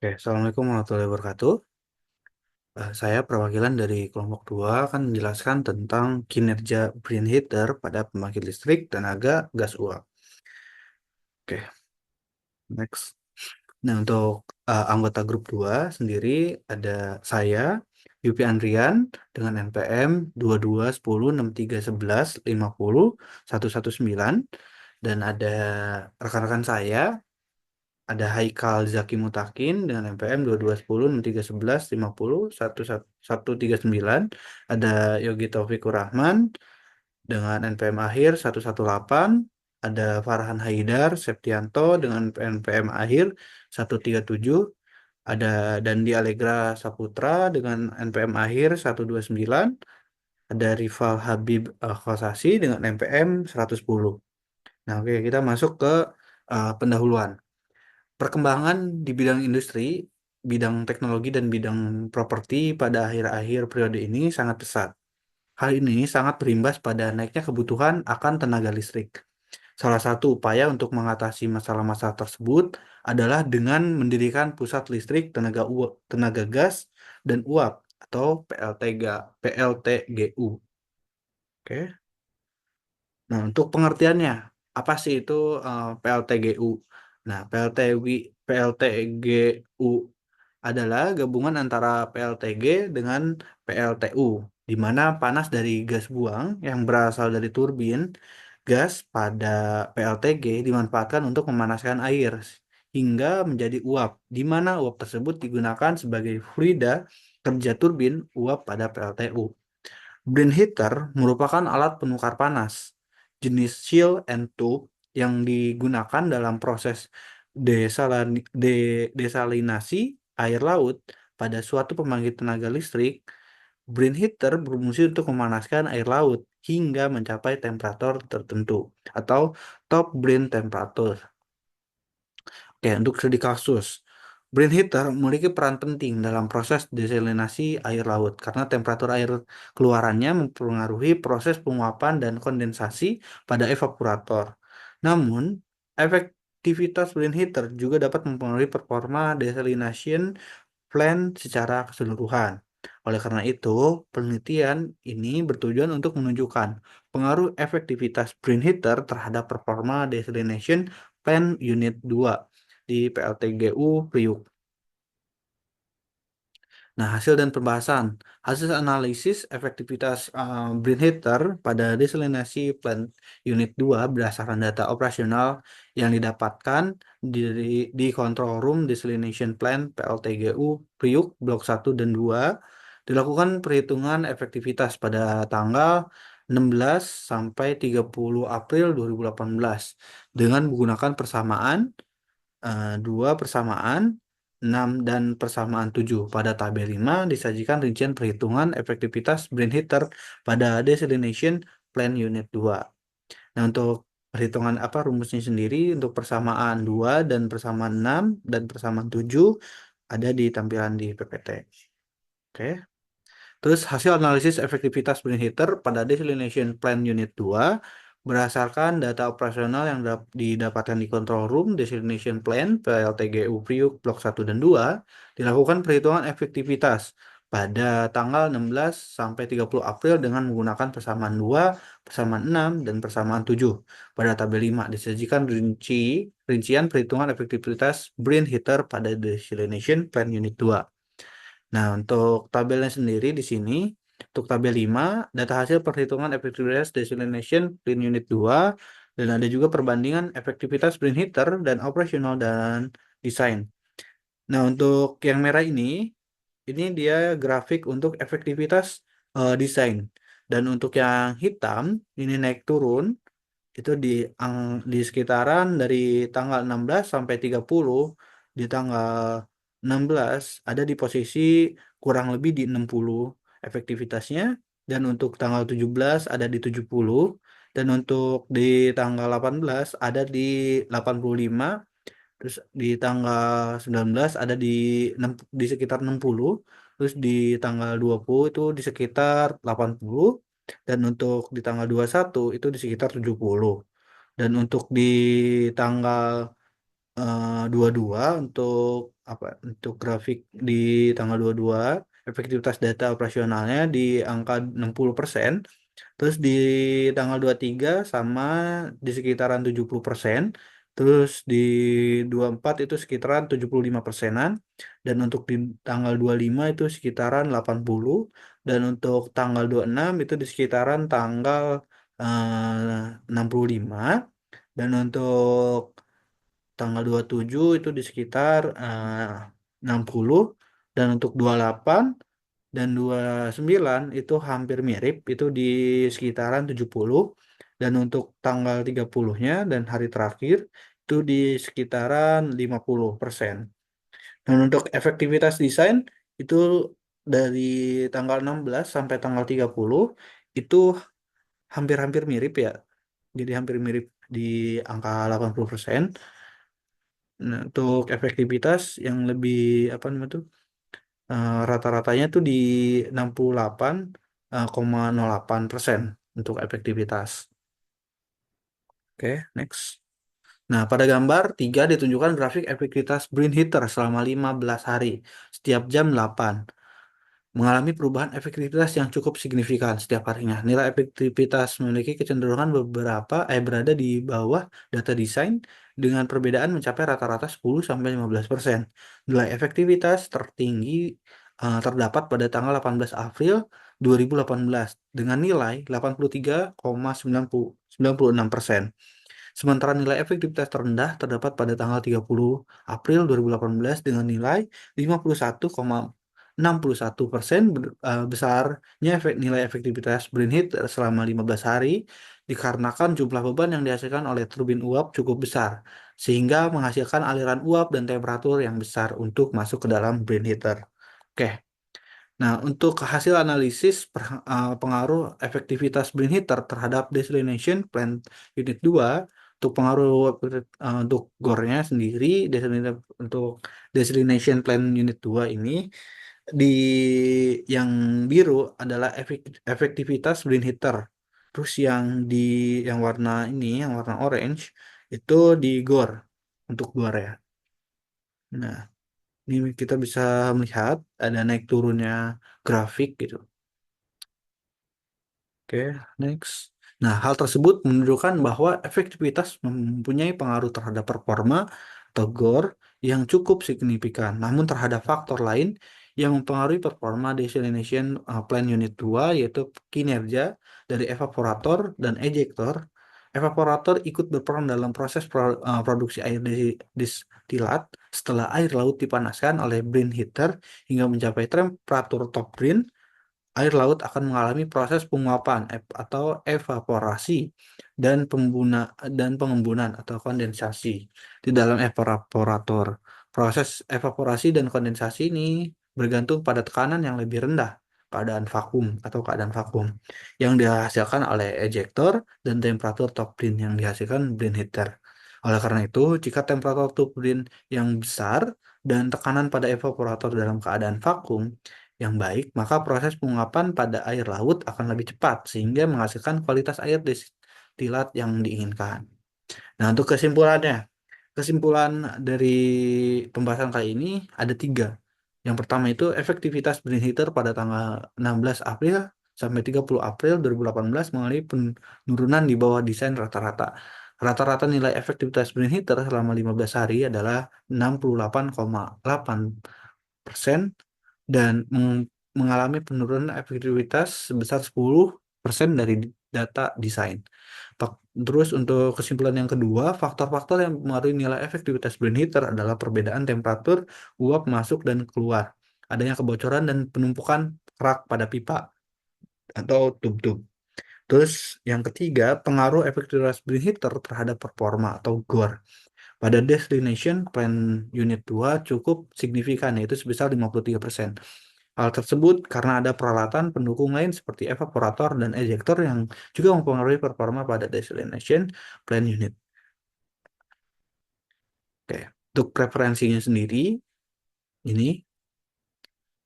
Oke, Assalamualaikum warahmatullahi wabarakatuh. Saya perwakilan dari kelompok 2 akan menjelaskan tentang kinerja brain heater pada pembangkit listrik tenaga gas uap. Oke, next. Nah, untuk anggota grup 2 sendiri ada saya, Yupi Andrian, dengan NPM 2210631150 dan ada rekan-rekan saya. Ada Haikal Zaki Mutakin dengan NPM 22106311501139. Ada Yogi Taufikur Rahman dengan NPM akhir 118. Ada Farhan Haidar Septianto dengan NPM akhir 137. Ada Dandi Allegra Saputra dengan NPM akhir 129. Ada Rival Habib Khosasi dengan NPM 110. Nah, oke, kita masuk ke pendahuluan. Perkembangan di bidang industri, bidang teknologi, dan bidang properti pada akhir-akhir periode ini sangat pesat. Hal ini sangat berimbas pada naiknya kebutuhan akan tenaga listrik. Salah satu upaya untuk mengatasi masalah-masalah tersebut adalah dengan mendirikan pusat listrik tenaga gas dan uap atau PLTGU. Oke. Nah, untuk pengertiannya, apa sih itu PLTGU? Nah, PLTGU adalah gabungan antara PLTG dengan PLTU, di mana panas dari gas buang yang berasal dari turbin gas pada PLTG dimanfaatkan untuk memanaskan air hingga menjadi uap, di mana uap tersebut digunakan sebagai fluida kerja turbin uap pada PLTU. Brain heater merupakan alat penukar panas jenis chill and tube yang digunakan dalam proses desalinasi air laut pada suatu pembangkit tenaga listrik. Brain heater berfungsi untuk memanaskan air laut hingga mencapai temperatur tertentu atau top brain temperature. Oke, untuk studi kasus, brain heater memiliki peran penting dalam proses desalinasi air laut karena temperatur air keluarannya mempengaruhi proses penguapan dan kondensasi pada evaporator. Namun, efektivitas brain heater juga dapat mempengaruhi performa desalination plant secara keseluruhan. Oleh karena itu, penelitian ini bertujuan untuk menunjukkan pengaruh efektivitas brain heater terhadap performa desalination plant unit 2 di PLTGU Priuk. Nah, hasil dan pembahasan. Hasil analisis efektivitas brain heater pada desalinasi plant unit 2 berdasarkan data operasional yang didapatkan di Control Room Desalination Plant PLTGU Priuk Blok 1 dan 2. Dilakukan perhitungan efektivitas pada tanggal 16 sampai 30 April 2018 dengan menggunakan persamaan 2 persamaan 6 dan persamaan 7. Pada tabel 5 disajikan rincian perhitungan efektivitas brain heater pada desalination plant unit 2. Nah, untuk perhitungan apa rumusnya sendiri untuk persamaan 2 dan persamaan 6 dan persamaan 7 ada di tampilan di PPT. Oke. Terus hasil analisis efektivitas brain heater pada desalination plant unit 2 berdasarkan data operasional yang didapatkan di control room desalination plant PLTGU Priuk Blok 1 dan 2 dilakukan perhitungan efektivitas pada tanggal 16 sampai 30 April dengan menggunakan persamaan 2, persamaan 6 dan persamaan 7. Pada tabel 5 disajikan rincian perhitungan efektivitas brain heater pada desalination plant unit 2. Nah, untuk tabelnya sendiri di sini, untuk tabel 5, data hasil perhitungan efektivitas desalination clean unit 2, dan ada juga perbandingan efektivitas brain heater dan operasional dan desain. Nah, untuk yang merah ini dia grafik untuk efektivitas desain. Dan untuk yang hitam, ini naik turun, itu di sekitaran dari tanggal 16 sampai 30. Di tanggal 16 ada di posisi kurang lebih di 60 efektivitasnya, dan untuk tanggal 17 ada di 70, dan untuk di tanggal 18 ada di 85, terus di tanggal 19 ada di sekitar 60, terus di tanggal 20 itu di sekitar 80, dan untuk di tanggal 21 itu di sekitar 70. Dan untuk di tanggal 22 untuk apa untuk grafik di tanggal 22 efektivitas data operasionalnya di angka 60%. Terus di tanggal 23 sama di sekitaran 70%. Terus di 24 itu sekitaran 75%-an. Dan untuk di tanggal 25 itu sekitaran 80. Dan untuk tanggal 26 itu di sekitaran tanggal 65. Dan untuk tanggal 27 itu di sekitar 60. Dan untuk 28 dan 29 itu hampir mirip, itu di sekitaran 70. Dan untuk tanggal 30-nya dan hari terakhir itu di sekitaran 50%. Dan untuk efektivitas desain itu dari tanggal 16 sampai tanggal 30 itu hampir-hampir mirip ya. Jadi hampir mirip di angka 80%. Nah, untuk efektivitas yang lebih apa namanya tuh rata-ratanya tuh di 68,08% untuk efektivitas. Oke, next. Nah, pada gambar 3 ditunjukkan grafik efektivitas brain heater selama 15 hari setiap jam 8 mengalami perubahan efektivitas yang cukup signifikan setiap harinya. Nilai efektivitas memiliki kecenderungan berada di bawah data desain dengan perbedaan mencapai rata-rata 10-15%. Nilai efektivitas tertinggi terdapat pada tanggal 18 April 2018 dengan nilai 83,96%. Sementara nilai efektivitas terendah terdapat pada tanggal 30 April 2018 dengan nilai 51,61%. Besarnya nilai efektivitas brain heat selama 15 hari dikarenakan jumlah beban yang dihasilkan oleh turbin uap cukup besar sehingga menghasilkan aliran uap dan temperatur yang besar untuk masuk ke dalam brain heater. Oke. Nah, untuk hasil analisis pengaruh efektivitas brain heater terhadap desalination plant unit 2, untuk pengaruh untuk GOR-nya sendiri, untuk desalination plant unit 2 ini di yang biru adalah efektivitas brain heater. Terus yang warna ini, yang warna orange itu di GOR, untuk GOR ya. Nah, ini kita bisa melihat ada naik turunnya grafik gitu. Oke, next. Nah, hal tersebut menunjukkan bahwa efektivitas mempunyai pengaruh terhadap performa atau GOR yang cukup signifikan. Namun terhadap faktor lain yang mempengaruhi performa desalination plant unit 2 yaitu kinerja dari evaporator dan ejector. Evaporator ikut berperan dalam proses produksi air distilat setelah air laut dipanaskan oleh brain heater hingga mencapai temperatur top brain. Air laut akan mengalami proses penguapan atau evaporasi dan pengembunan atau kondensasi di dalam evaporator. Proses evaporasi dan kondensasi ini bergantung pada tekanan yang lebih rendah, keadaan vakum yang dihasilkan oleh ejector dan temperatur top drain yang dihasilkan brain heater. Oleh karena itu, jika temperatur top drain yang besar dan tekanan pada evaporator dalam keadaan vakum yang baik, maka proses penguapan pada air laut akan lebih cepat sehingga menghasilkan kualitas air destilat yang diinginkan. Nah, untuk kesimpulan dari pembahasan kali ini ada 3. Yang pertama itu efektivitas brain heater pada tanggal 16 April sampai 30 April 2018 mengalami penurunan di bawah desain rata-rata. Rata-rata nilai efektivitas brain heater selama 15 hari adalah 68,8% dan mengalami penurunan efektivitas sebesar 10% dari data desain. Terus untuk kesimpulan yang kedua, faktor-faktor yang mempengaruhi nilai efektivitas brain heater adalah perbedaan temperatur uap masuk dan keluar, adanya kebocoran dan penumpukan kerak pada pipa atau tub-tub. Terus yang ketiga, pengaruh efektivitas brain heater terhadap performa atau GOR. Pada desalination plant unit 2 cukup signifikan yaitu sebesar 53%. Hal tersebut karena ada peralatan pendukung lain seperti evaporator dan ejector yang juga mempengaruhi performa pada desalination plant unit. Oke, untuk preferensinya sendiri ini,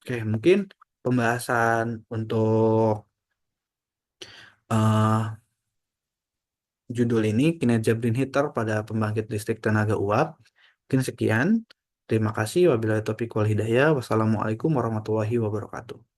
oke mungkin pembahasan untuk eh, judul ini kinerja brain heater pada pembangkit listrik tenaga uap. Mungkin sekian. Terima kasih. Wabillahi taufiq wal hidayah. Wassalamualaikum warahmatullahi wabarakatuh.